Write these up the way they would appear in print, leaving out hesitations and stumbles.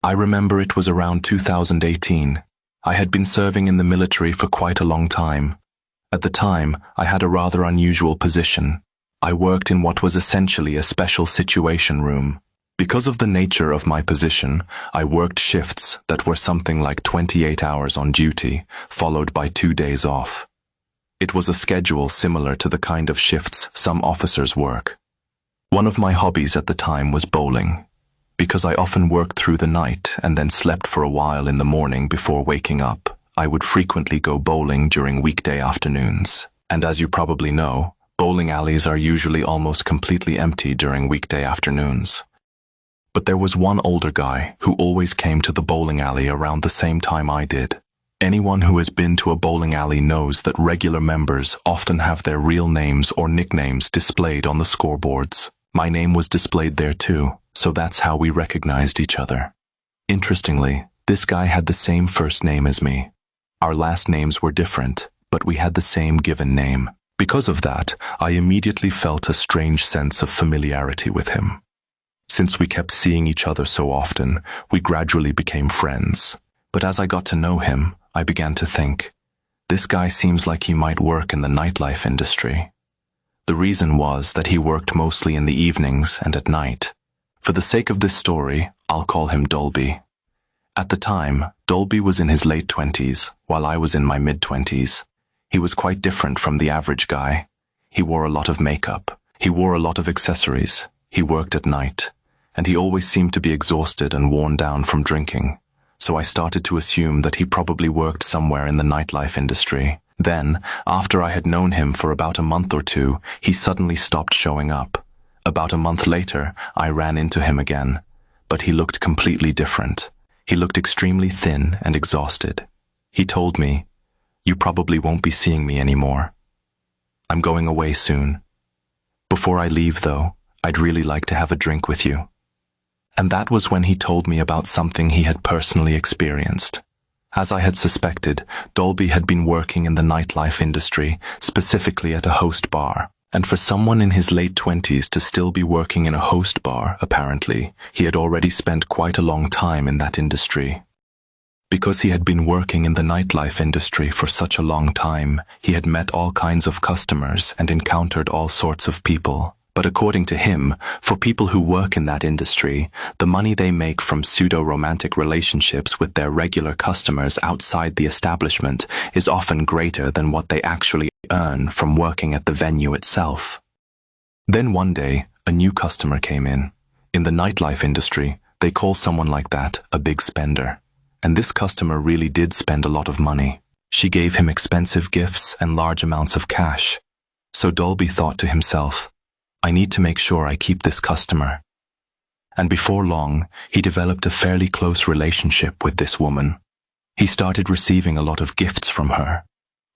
I remember it was around 2018. I had been serving in the military for quite a long time. At the time, I had a rather unusual position. I worked in what was essentially a special situation room. Because of the nature of my position, I worked shifts that were something like 28 hours on duty, followed by 2 days off. It was a schedule similar to the kind of shifts some officers work. One of my hobbies at the time was bowling. Because I often worked through the night and then slept for a while in the morning before waking up, I would frequently go bowling during weekday afternoons. And as you probably know, bowling alleys are usually almost completely empty during weekday afternoons. But there was one older guy who always came to the bowling alley around the same time I did. Anyone who has been to a bowling alley knows that regular members often have their real names or nicknames displayed on the scoreboards. My name was displayed there too, so that's how we recognized each other. Interestingly, this guy had the same first name as me. Our last names were different, but we had the same given name. Because of that, I immediately felt a strange sense of familiarity with him. Since we kept seeing each other so often, we gradually became friends. But as I got to know him, I began to think, this guy seems like he might work in the nightlife industry. The reason was that he worked mostly in the evenings and at night. For the sake of this story, I'll call him Dolby. At the time, Dolby was in his late 20s, while I was in my mid-20s. He was quite different from the average guy. He wore a lot of makeup. He wore a lot of accessories. He worked at night. And he always seemed to be exhausted and worn down from drinking. So I started to assume that he probably worked somewhere in the nightlife industry. Then, after I had known him for about a month or two, he suddenly stopped showing up. About a month later, I ran into him again, but he looked completely different. He looked extremely thin and exhausted. He told me, "You probably won't be seeing me anymore. I'm going away soon. Before I leave, though, I'd really like to have a drink with you." And that was when he told me about something he had personally experienced. As I had suspected, Dolby had been working in the nightlife industry, specifically at a host bar. And for someone in his late 20s to still be working in a host bar, apparently, he had already spent quite a long time in that industry. Because he had been working in the nightlife industry for such a long time, he had met all kinds of customers and encountered all sorts of people. But according to him, for people who work in that industry, the money they make from pseudo-romantic relationships with their regular customers outside the establishment is often greater than what they actually earn from working at the venue itself. Then one day, a new customer came in. In the nightlife industry, they call someone like that a big spender. And this customer really did spend a lot of money. She gave him expensive gifts and large amounts of cash. So Dolby thought to himself, I need to make sure I keep this customer. And before long, he developed a fairly close relationship with this woman. He started receiving a lot of gifts from her.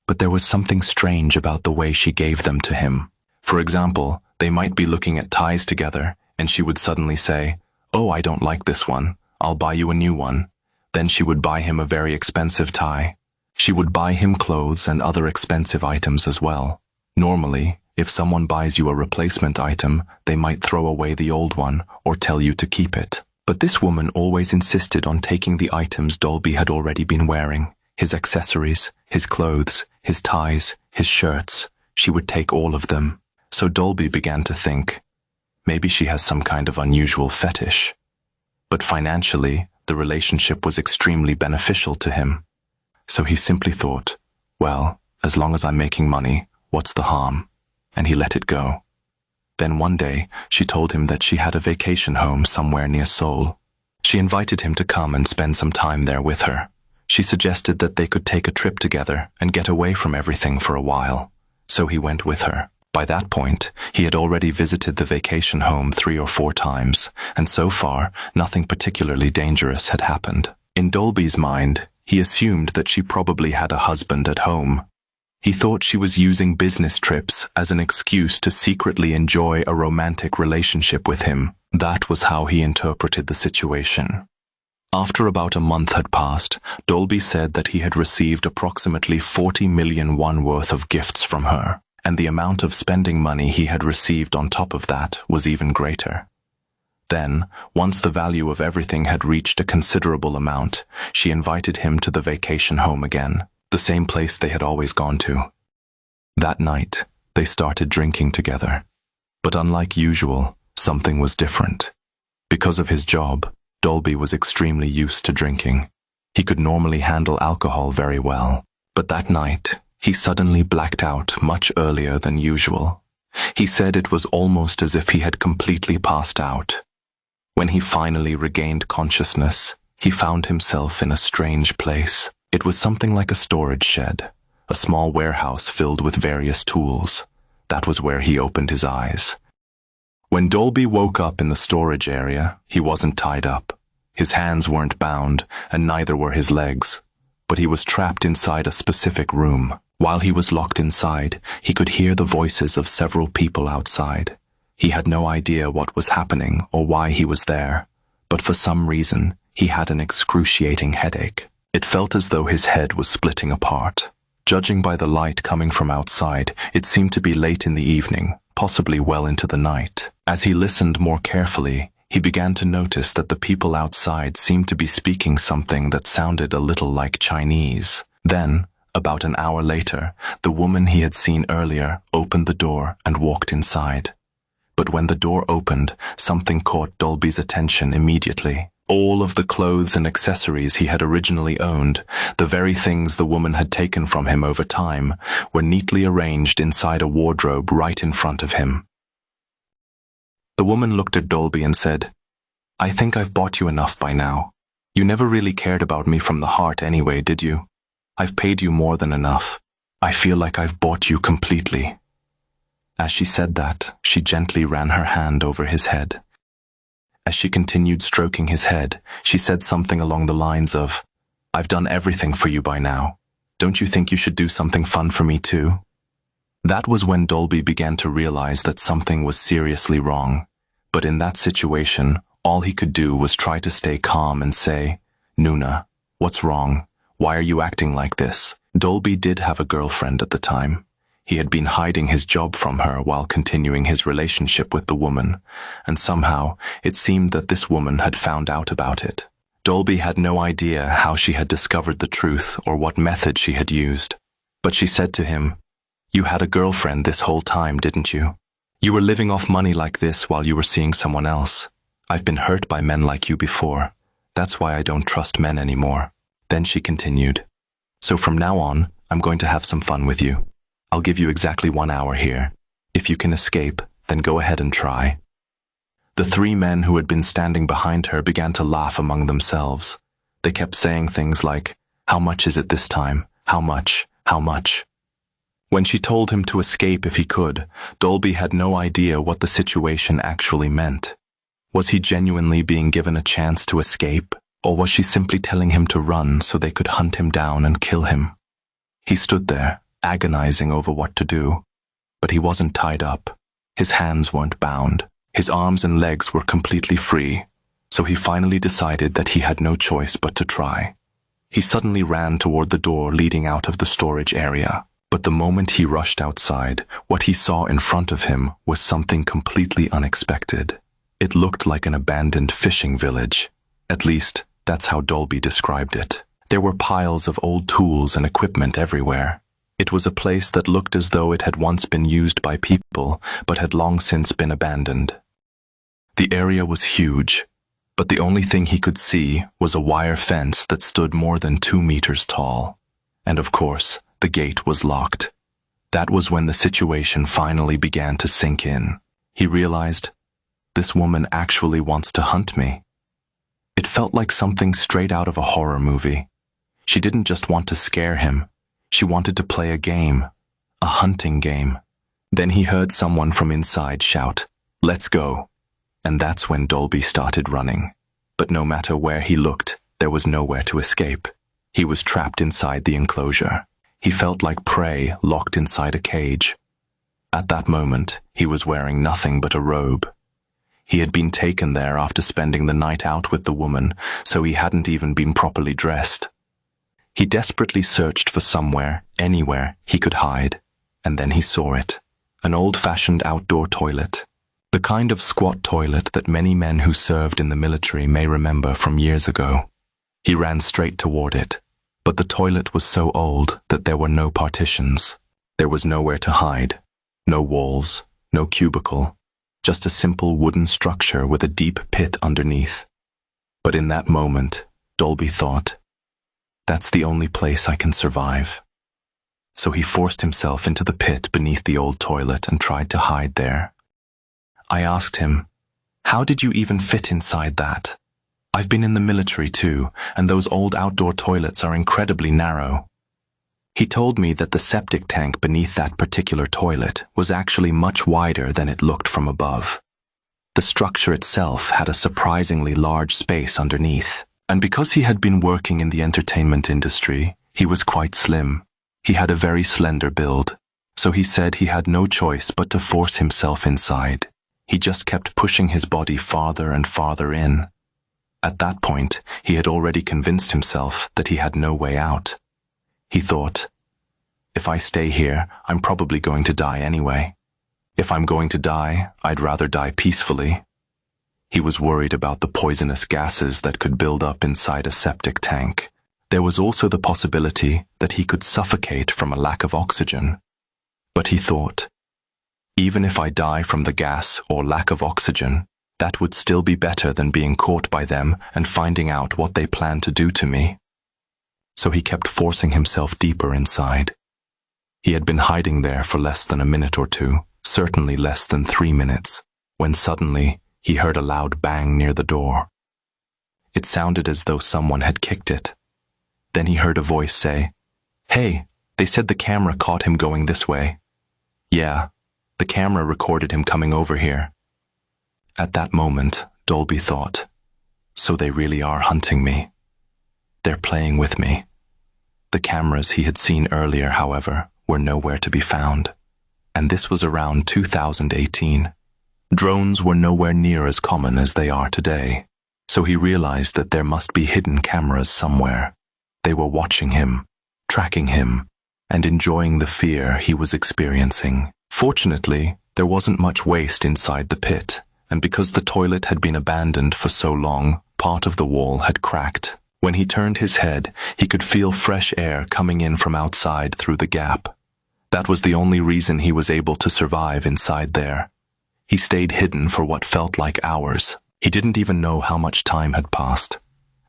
But there was something strange about the way she gave them to him. For example, they might be looking at ties together, and she would suddenly say, "Oh, I don't like this one. I'll buy you a new one." Then she would buy him a very expensive tie. She would buy him clothes and other expensive items as well. Normally, if someone buys you a replacement item, they might throw away the old one or tell you to keep it. But this woman always insisted on taking the items Dolby had already been wearing. His accessories, his clothes, his ties, his shirts. She would take all of them. So Dolby began to think, maybe she has some kind of unusual fetish. But financially, the relationship was extremely beneficial to him. So he simply thought, well, as long as I'm making money, what's the harm? And he let it go. Then one day, she told him that she had a vacation home somewhere near Seoul. She invited him to come and spend some time there with her. She suggested that they could take a trip together and get away from everything for a while. So he went with her. By that point, he had already visited the vacation home 3 or 4 times, and so far, nothing particularly dangerous had happened. In Dolby's mind, he assumed that she probably had a husband at home. He thought she was using business trips as an excuse to secretly enjoy a romantic relationship with him. That was how he interpreted the situation. After about a month had passed, Dolby said that he had received approximately 40 million won worth of gifts from her, and the amount of spending money he had received on top of that was even greater. Then, once the value of everything had reached a considerable amount, she invited him to the vacation home again, the same place they had always gone to. That night, they started drinking together. But unlike usual, something was different. Because of his job, Dolby was extremely used to drinking. He could normally handle alcohol very well. But that night, he suddenly blacked out much earlier than usual. He said it was almost as if he had completely passed out. When he finally regained consciousness, he found himself in a strange place. It was something like a storage shed, a small warehouse filled with various tools. That was where he opened his eyes. When Dolby woke up in the storage area, he wasn't tied up. His hands weren't bound, and neither were his legs. But he was trapped inside a specific room. While he was locked inside, he could hear the voices of several people outside. He had no idea what was happening or why he was there, but for some reason, he had an excruciating headache. It felt as though his head was splitting apart. Judging by the light coming from outside, it seemed to be late in the evening, possibly well into the night. As he listened more carefully, he began to notice that the people outside seemed to be speaking something that sounded a little like Chinese. Then, about an hour later, the woman he had seen earlier opened the door and walked inside. But when the door opened, something caught Dolby's attention immediately. All of the clothes and accessories he had originally owned, the very things the woman had taken from him over time, were neatly arranged inside a wardrobe right in front of him. The woman looked at Dolby and said, "I think I've bought you enough by now. You never really cared about me from the heart anyway, did you? I've paid you more than enough. I feel like I've bought you completely." As she said that, she gently ran her hand over his head. As she continued stroking his head, she said something along the lines of, "I've done everything for you by now. Don't you think you should do something fun for me too?" That was when Dolby began to realize that something was seriously wrong. But in that situation, all he could do was try to stay calm and say, "Nuna, what's wrong? Why are you acting like this?" Dolby did have a girlfriend at the time. He had been hiding his job from her while continuing his relationship with the woman, and somehow it seemed that this woman had found out about it. Dolby had no idea how she had discovered the truth or what method she had used, but she said to him, "You had a girlfriend this whole time, didn't you? You were living off money like this while you were seeing someone else. I've been hurt by men like you before. That's why I don't trust men anymore." Then she continued, "So from now on, I'm going to have some fun with you. I'll give you exactly 1 hour here. If you can escape, then go ahead and try." The 3 men who had been standing behind her began to laugh among themselves. They kept saying things like, "How much is it this time? How much? How much?" When she told him to escape if he could, Dolby had no idea what the situation actually meant. Was he genuinely being given a chance to escape, or was she simply telling him to run so they could hunt him down and kill him? He stood there, agonizing over what to do. But he wasn't tied up. His hands weren't bound. His arms and legs were completely free, so he finally decided that he had no choice but to try. He suddenly ran toward the door leading out of the storage area. But the moment he rushed outside, what he saw in front of him was something completely unexpected. It looked like an abandoned fishing village. At least, that's how Dolby described it. There were piles of old tools and equipment everywhere. It was a place that looked as though it had once been used by people, but had long since been abandoned. The area was huge, but the only thing he could see was a wire fence that stood more than 2 meters tall. And of course, the gate was locked. That was when the situation finally began to sink in. He realized, this woman actually wants to hunt me. It felt like something straight out of a horror movie. She didn't just want to scare him. She wanted to play a game, a hunting game. Then he heard someone from inside shout, "Let's go." And that's when Dolby started running. But no matter where he looked, there was nowhere to escape. He was trapped inside the enclosure. He felt like prey locked inside a cage. At that moment, he was wearing nothing but a robe. He had been taken there after spending the night out with the woman, so he hadn't even been properly dressed. He desperately searched for somewhere, anywhere, he could hide, and then he saw it. An old-fashioned outdoor toilet. The kind of squat toilet that many men who served in the military may remember from years ago. He ran straight toward it, but the toilet was so old that there were no partitions. There was nowhere to hide, no walls, no cubicle, just a simple wooden structure with a deep pit underneath. But in that moment, Dolby thought, "That's the only place I can survive." So he forced himself into the pit beneath the old toilet and tried to hide there. I asked him, "How did you even fit inside that? I've been in the military too, and those old outdoor toilets are incredibly narrow." He told me that the septic tank beneath that particular toilet was actually much wider than it looked from above. The structure itself had a surprisingly large space underneath, and because he had been working in the entertainment industry, he was quite slim. He had a very slender build, so he said he had no choice but to force himself inside. He just kept pushing his body farther and farther in. At that point, he had already convinced himself that he had no way out. He thought, "If I stay here, I'm probably going to die anyway. If I'm going to die, I'd rather die peacefully." He was worried about the poisonous gases that could build up inside a septic tank. There was also the possibility that he could suffocate from a lack of oxygen. But he thought, "Even if I die from the gas or lack of oxygen, that would still be better than being caught by them and finding out what they plan to do to me." So he kept forcing himself deeper inside. He had been hiding there for less than a minute or two, certainly less than 3 minutes, when suddenly he heard a loud bang near the door. It sounded as though someone had kicked it. Then he heard a voice say, "Hey, they said the camera caught him going this way." "Yeah, the camera recorded him coming over here." At that moment, Dolby thought, "So they really are hunting me. They're playing with me." The cameras he had seen earlier, however, were nowhere to be found. And this was around 2018. Drones were nowhere near as common as they are today, so he realized that there must be hidden cameras somewhere. They were watching him, tracking him, and enjoying the fear he was experiencing. Fortunately, there wasn't much waste inside the pit, and because the toilet had been abandoned for so long, part of the wall had cracked. When he turned his head, he could feel fresh air coming in from outside through the gap. That was the only reason he was able to survive inside there. He stayed hidden for what felt like hours. He didn't even know how much time had passed.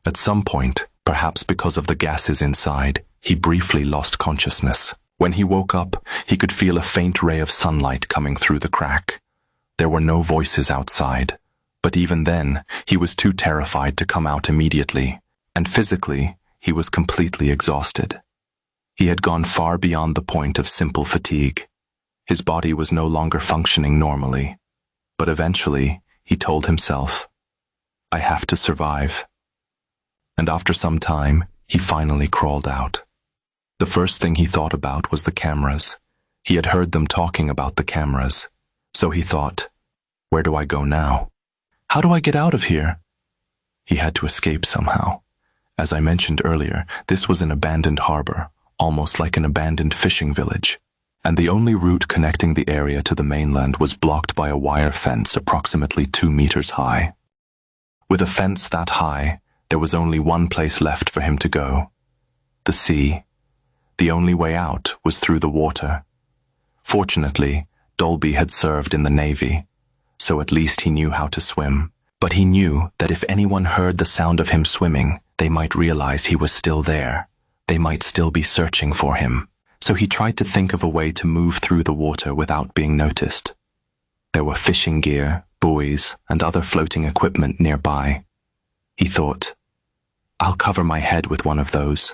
At some point, perhaps because of the gases inside, he briefly lost consciousness. When he woke up, he could feel a faint ray of sunlight coming through the crack. There were no voices outside, but even then, he was too terrified to come out immediately, and physically, he was completely exhausted. He had gone far beyond the point of simple fatigue. His body was no longer functioning normally, but eventually, he told himself, "I have to survive." And after some time, he finally crawled out. The first thing he thought about was the cameras. He had heard them talking about the cameras, so he thought, "Where do I go now? How do I get out of here?" He had to escape somehow. As I mentioned earlier, this was an abandoned harbor, almost like an abandoned fishing village, and the only route connecting the area to the mainland was blocked by a wire fence approximately 2 meters high. With a fence that high, there was only one place left for him to go: the sea. The only way out was through the water. Fortunately, Dolby had served in the Navy, so at least he knew how to swim. But he knew that if anyone heard the sound of him swimming, they might realize he was still there. They might still be searching for him. So he tried to think of a way to move through the water without being noticed. There were fishing gear, buoys, and other floating equipment nearby. He thought, "I'll cover my head with one of those.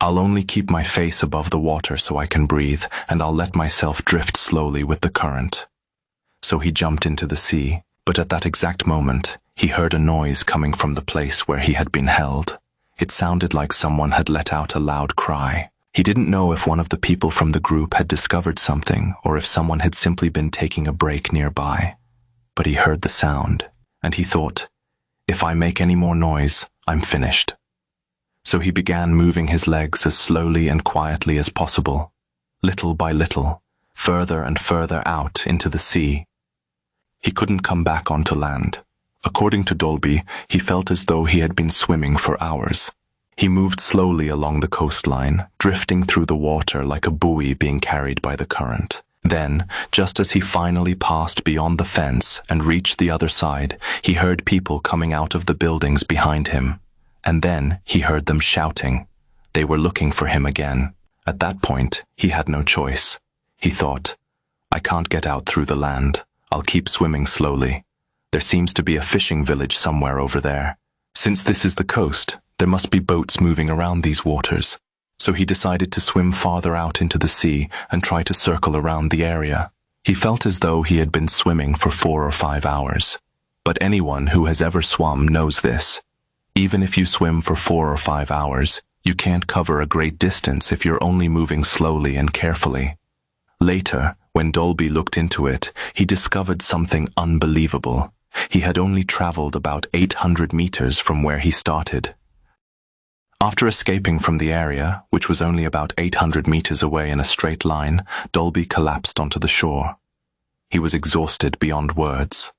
I'll only keep my face above the water so I can breathe, and I'll let myself drift slowly with the current." So he jumped into the sea, but at that exact moment, he heard a noise coming from the place where he had been held. It sounded like someone had let out a loud cry. He didn't know if one of the people from the group had discovered something or if someone had simply been taking a break nearby. But he heard the sound, and he thought, "If I make any more noise, I'm finished." So he began moving his legs as slowly and quietly as possible, little by little, further and further out into the sea. He couldn't come back onto land. According to Dolby, he felt as though he had been swimming for hours. He moved slowly along the coastline, drifting through the water like a buoy being carried by the current. Then, just as he finally passed beyond the fence and reached the other side, he heard people coming out of the buildings behind him. And then he heard them shouting. They were looking for him again. At that point, he had no choice. He thought, I can't get out through the land. I'll keep swimming slowly. There seems to be a fishing village somewhere over there. Since this is the coast, there must be boats moving around these waters. So he decided to swim farther out into the sea and try to circle around the area. He felt as though he had been swimming for 4 or 5 hours. But anyone who has ever swum knows this. Even if you swim for 4 or 5 hours, you can't cover a great distance if you're only moving slowly and carefully. Later, when Dolby looked into it, he discovered something unbelievable. He had only traveled about 800 meters from where he started. After escaping from the area, which was only about 800 meters away in a straight line, Dolby collapsed onto the shore. He was exhausted beyond words.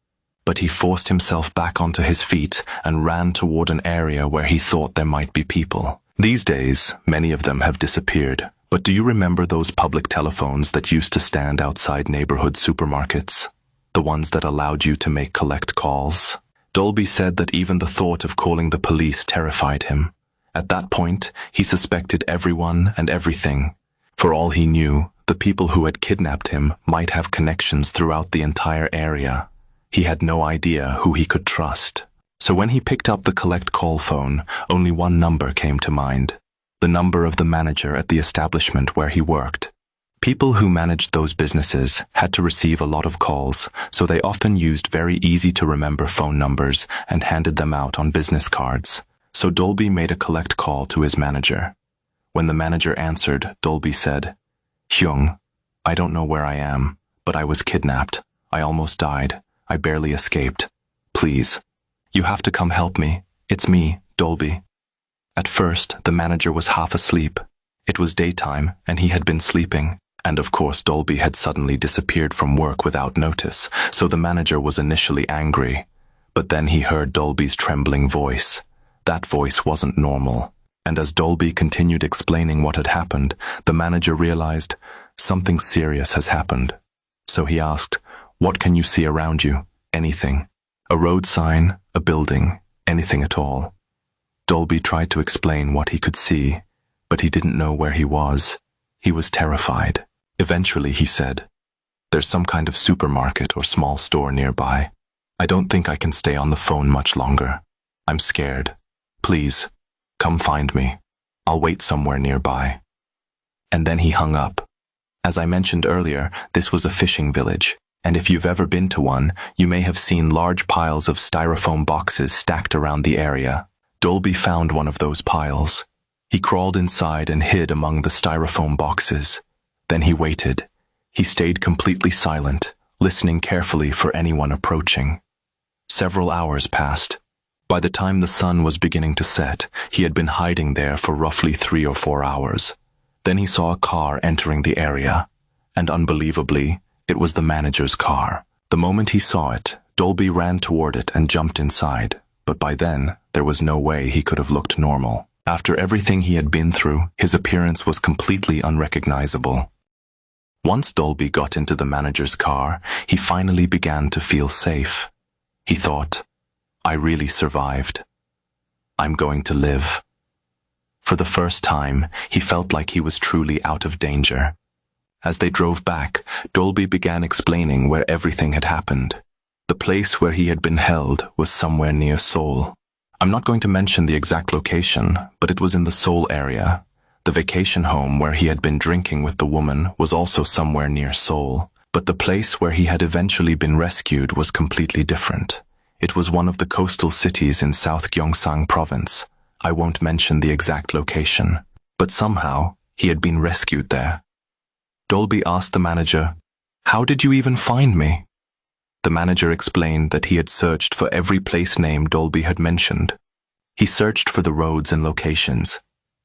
But he forced himself back onto his feet and ran toward an area where he thought there might be people. These days, many of them have disappeared. But do you remember those public telephones that used to stand outside neighborhood supermarkets? The ones that allowed you to collect calls? Dolby said that even the thought of calling the police terrified him. At that point, he suspected everyone and everything. For all he knew, the people who had kidnapped him might have connections throughout the entire area. He had no idea who he could trust. So when he picked up the collect call phone, only one number came to mind. The number of the manager at the establishment where he worked. People who managed those businesses had to receive a lot of calls, so they often used very easy-to-remember phone numbers and handed them out on business cards. So Dolby made a collect call to his manager. When the manager answered, Dolby said, "Hyung, I don't know where I am, but I was kidnapped. I almost died. I barely escaped. Please, you have to come help me. It's me, Dolby." At first, the manager was half asleep. It was daytime, and he had been sleeping. And of course, Dolby had suddenly disappeared from work without notice, so the manager was initially angry. But then he heard Dolby's trembling voice. That voice wasn't normal. And as Dolby continued explaining what had happened, the manager realized something serious has happened. So he asked, "What can you see around you?" "Anything. A road sign, a building, anything at all." Dolby tried to explain what he could see, but he didn't know where he was. He was terrified. Eventually he said, "There's some kind of supermarket or small store nearby. I don't think I can stay on the phone much longer. I'm scared. Please, come find me. I'll wait somewhere nearby." And then he hung up. As I mentioned earlier, this was a fishing village, and if you've ever been to one, you may have seen large piles of styrofoam boxes stacked around the area. Dolby found one of those piles. He crawled inside and hid among the styrofoam boxes. Then he waited. He stayed completely silent, listening carefully for anyone approaching. Several hours passed. By the time the sun was beginning to set, he had been hiding there for roughly 3 or 4 hours. Then he saw a car entering the area, and unbelievably, it was the manager's car. The moment he saw it, Dolby ran toward it and jumped inside, but by then, there was no way he could have looked normal. After everything he had been through, his appearance was completely unrecognizable. Once Dolby got into the manager's car, he finally began to feel safe. He thought, "I really survived. I'm going to live." For the first time, he felt like he was truly out of danger. As they drove back, Dolby began explaining where everything had happened. The place where he had been held was somewhere near Seoul. I'm not going to mention the exact location, but it was in the Seoul area. The vacation home where he had been drinking with the woman was also somewhere near Seoul, but the place where he had eventually been rescued was completely different. It was one of the coastal cities in South Gyeongsang province. I won't mention the exact location, but somehow he had been rescued there. Dolby asked the manager, "How did you even find me?" The manager explained that he had searched for every place name Dolby had mentioned. He searched for the roads and locations.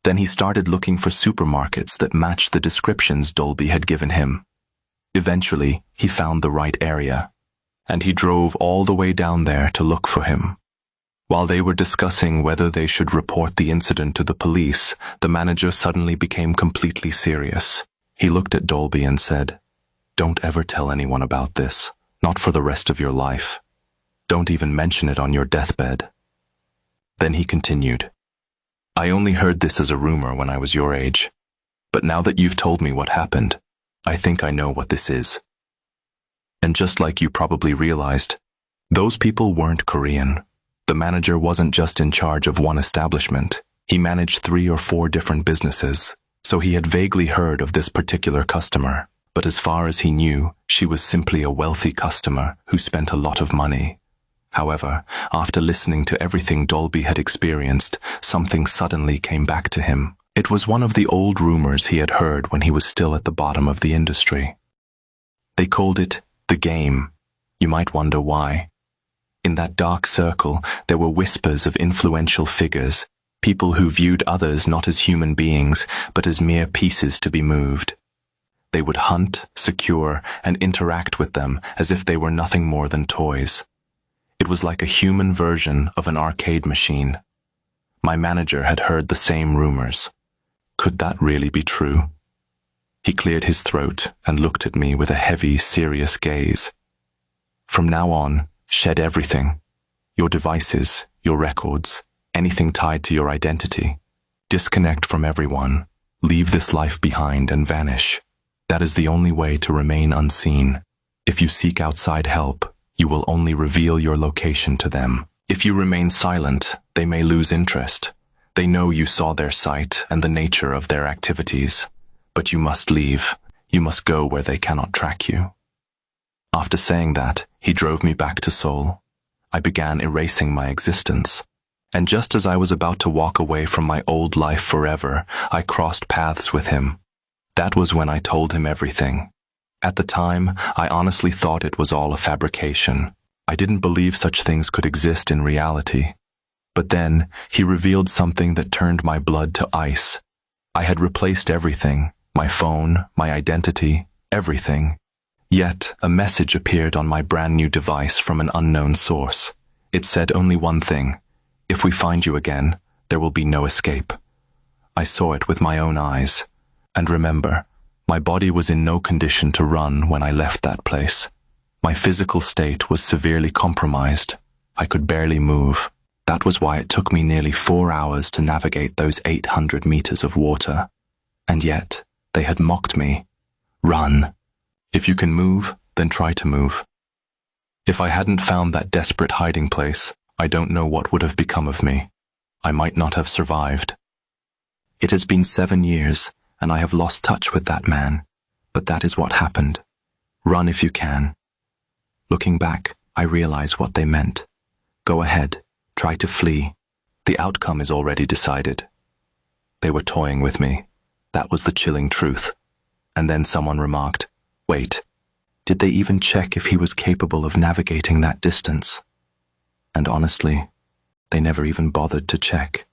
Then he started looking for supermarkets that matched the descriptions Dolby had given him. Eventually, he found the right area. and he drove all the way down there to look for him. While they were discussing whether they should report the incident to the police, the manager suddenly became completely serious. He looked at Dolby and said, "Don't ever tell anyone about this, not for the rest of your life. Don't even mention it on your deathbed." Then he continued, "I only heard this as a rumor when I was your age, but now that you've told me what happened, I think I know what this is. And just like you probably realized, those people weren't Korean. The manager wasn't just in charge of one establishment. He managed 3 or 4 different businesses, so he had vaguely heard of this particular customer. But as far as he knew, she was simply a wealthy customer who spent a lot of money. However, after listening to everything Dolby had experienced, something suddenly came back to him. It was one of the old rumors he had heard when he was still at the bottom of the industry. They called it the game. You might wonder why. In that dark circle, there were whispers of influential figures, people who viewed others not as human beings, but as mere pieces to be moved. They would hunt, secure, and interact with them as if they were nothing more than toys. It was like a human version of an arcade machine. My manager had heard the same rumors. Could that really be true? He cleared his throat and looked at me with a heavy, serious gaze. "From now on, shed everything. Your devices, your records, anything tied to your identity. Disconnect from everyone. Leave this life behind and vanish. That is the only way to remain unseen. If you seek outside help, you will only reveal your location to them. If you remain silent, they may lose interest. They know you saw their site and the nature of their activities. But you must leave. You must go where they cannot track you." After saying that, he drove me back to Seoul. I began erasing my existence. And just as I was about to walk away from my old life forever, I crossed paths with him. That was when I told him everything. At the time, I honestly thought it was all a fabrication. I didn't believe such things could exist in reality. But then, he revealed something that turned my blood to ice. I had replaced everything, my phone, my identity, everything. Yet, a message appeared on my brand new device from an unknown source. It said only one thing: "If we find you again, there will be no escape." I saw it with my own eyes. And remember, my body was in no condition to run when I left that place. My physical state was severely compromised. I could barely move. That was why it took me nearly 4 hours to navigate those 800 meters of water. And yet, they had mocked me. Run. If you can move, then try to move. If I hadn't found that desperate hiding place, I don't know what would have become of me. I might not have survived. It has been 7 years, and I have lost touch with that man. But that is what happened. Run if you can. Looking back, I realize what they meant. Go ahead, try to flee. The outcome is already decided. They were toying with me. That was the chilling truth. And then someone remarked, "Wait, did they even check if he was capable of navigating that distance?" And honestly, they never even bothered to check.